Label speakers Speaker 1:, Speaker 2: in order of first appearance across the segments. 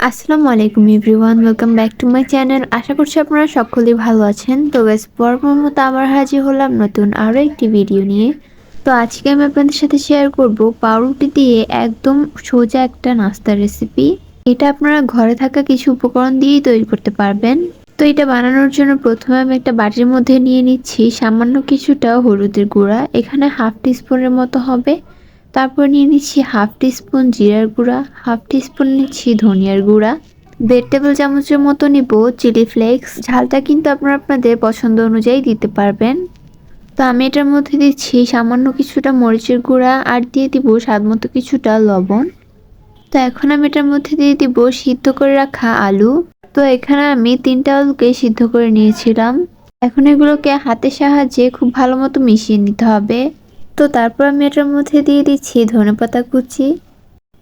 Speaker 1: আসসালামু আলাইকুম everyone, welcome back to my channel. আশা করছি আপনারা সকলেই ভালো আছেন। তো গাইস, বরাবরের মতো আবার হাজির হলাম নতুন আরও একটি ভিডিও নিয়ে। তো আজকে আমি আপনাদের সাথে শেয়ার করব পাউরুটি দিয়ে একদম সোজা একটা নাস্তার রেসিপি। এটা আপনারা ঘরে থাকা কিছু উপকরণ দিয়েই তৈরি করতে পারবেন। তো এটা বানানোর জন্য প্রথমে আমি একটা বাটির মধ্যে নিয়ে নিচ্ছি সামান্য কিছুটা হলুদের গুঁড়া, এখানে হাফ টিস্পুনের মতো হবে। তারপর নিয়ে নিচ্ছি হাফ টিস্পুন জিরার গুঁড়া, হাফ টিস্পুন নিচ্ছি ধনিয়ার গুঁড়া, 1.5 টেবিল চামচের মতো নিব চিলি ফ্লেক্স। ঝালটা কিন্তু আপনারা আপনাদের পছন্দ অনুযায়ী দিতে পারবেন। তো আমি এটার মধ্যে দিচ্ছি সামান্য কিছুটা মরিচের গুঁড়া আর দিয়ে দিব স্বাদ মতো কিছুটা লবণ। তো এখন আমি এটার মধ্যে দিয়ে দিব সিদ্ধ করে রাখা আলু। তো এখানে আমি 3টা আলুকে সিদ্ধ করে নিয়েছিলাম। এখন এগুলোকে হাতের সাহায্যে খুব ভালো মতো মিশিয়ে নিতে হবে। তো তারপর আমি এটার মধ্যে দিয়ে দিচ্ছি ধনেপাতা কুচি।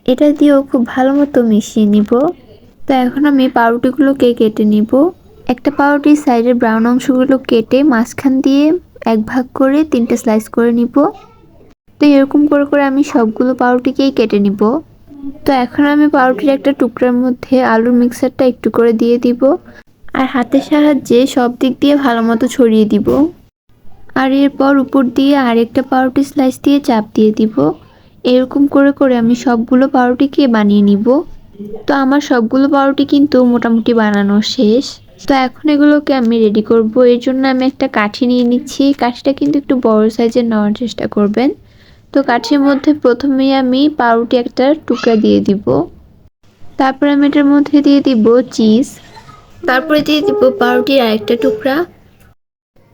Speaker 1: এটা দিয়েও খুব ভালো মতো মিশিয়ে নিব। তো এখন আমি পাউরুটিগুলোকে কেটে নিব। একটা পাউরুটির সাইডের ব্রাউন অংশগুলো কেটে মাঝখান দিয়ে এক ভাগ করে 3টে স্লাইস করে নিব। তো এরকম করে করে আমি সবগুলো পাউরুটিকেই কেটে নিব। তো এখন আমি পাউরুটির একটা টুকরার মধ্যে আলুর মিক্সারটা একটু করে দিয়ে দিব আর হাতের সাহায্যে সব দিক দিয়ে ভালো মতো ছড়িয়ে দিব। আর এরপর উপর দিয়ে আরেকটা পাউরুটি স্লাইস দিয়ে চাপ দিয়ে দিব। এরকম করে করে আমি সবগুলো পাউরুটিকে বানিয়ে নিব। তো আমার সবগুলো পাউরুটি কিন্তু মোটামুটি বানানো শেষ। তো এখন এগুলোকে আমি রেডি করব। এর জন্য আমি একটা কাঠি নিয়ে নিচ্ছি। কাঠিটা কিন্তু একটু বড় সাইজের নেওয়ার চেষ্টা করবেন। তো কাঠির মধ্যে প্রথমেই আমি পাউরুটি একটা টুকরা দিয়ে দিব। তারপর আমি এটার মধ্যে দিয়ে দিব চিজ। তারপরে দিয়ে দিব পাউরুটির আরেকটা টুকরা।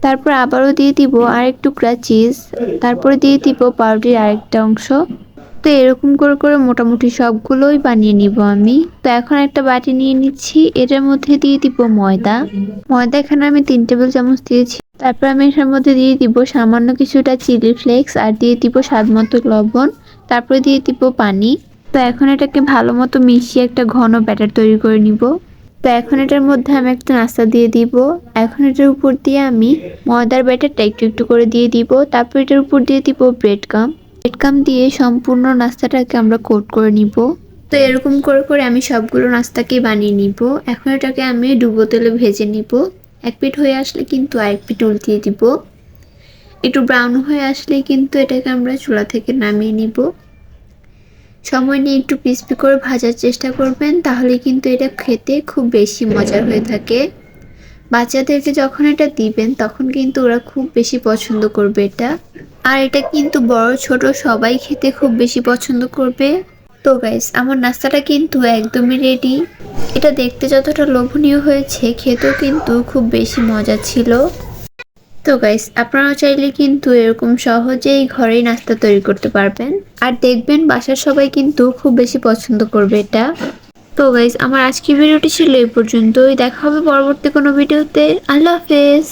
Speaker 1: তারপর আবারও দিয়ে দিব আরেক টুকরা চিজ। তারপরে দিয়ে দিব পাউরুটির আরেকটা অংশ। তো এরকম করে করে মোটামুটি সবগুলোই বানিয়ে নিব আমি। তো এখন একটা বাটি নিয়ে নিচ্ছি, এটার মধ্যে দিয়ে দিব ময়দা। ময়দা এখানে আমি 3 টেবিল চামচ দিয়েছি। তারপর আমি এটার মধ্যে দিয়ে দিব সামান্য কিছুটা চিলি ফ্লেক্স আর দিয়ে দিব স্বাদ মতো লবণ। তারপরে দিয়ে দিব পানি। তো এখন এটাকে ভালো মতো মিশিয়ে একটা ঘন ব্যাটার তৈরি করে নিব। তো এখন এটার মধ্যে আমি একটা নাস্তা দিয়ে দিব। এখন এটার উপর দিয়ে আমি ময়দার ব্যাটারটা একটু একটু করে দিয়ে দিব। তারপর এটার উপর দিয়ে দিব ব্রেড গাম দিয়ে সম্পূর্ণ নাস্তাটাকে আমরা কোট করে নিব। তো এরকম করে করে আমি সবগুলো নাস্তাকে বানিয়ে নিব। এখন এটাকে আমি ডুবো তেলে ভেজে নিব। এক পিঠ হয়ে আসলে কিন্তু আরেক পিঠ উল্টিয়ে দিব। একটু ব্রাউন হয়ে আসলে কিন্তু এটাকে আমরা চুলা থেকে নামিয়ে নিব। সময় নিয়ে একটু ক্রিস্পি করে ভাজার চেষ্টা করবেন, তাহলে কিন্তু এটা খেতে খুব বেশি মজার হয়ে থাকে। বাচ্চাদেরকে যখন এটা দিবেন তখন কিন্তু ওরা খুব বেশি পছন্দ করবে এটা। আর এটা কিন্তু বড় ছোট সবাই খেতে খুব বেশি পছন্দ করবে। তো গাইস, আমার নাস্তাটা কিন্তু একদমই রেডি। এটা দেখতে যতটা লোভনীয় হয়েছে, খেতেও কিন্তু খুব বেশি মজা ছিল। তো গাইস, আপনারা চাইলে কিন্তু এরকম সহজেই ঘরেই নাস্তা তৈরি করতে পারবেন। আর দেখবেন বাসার সবাই কিন্তু খুব বেশি পছন্দ করবে এটা। তো গাইস, আমার আজকের ভিডিওটি ছিল এই পর্যন্তই। দেখা হবে পরবর্তী কোনো ভিডিওতে। আল্লাহ হাফেজ।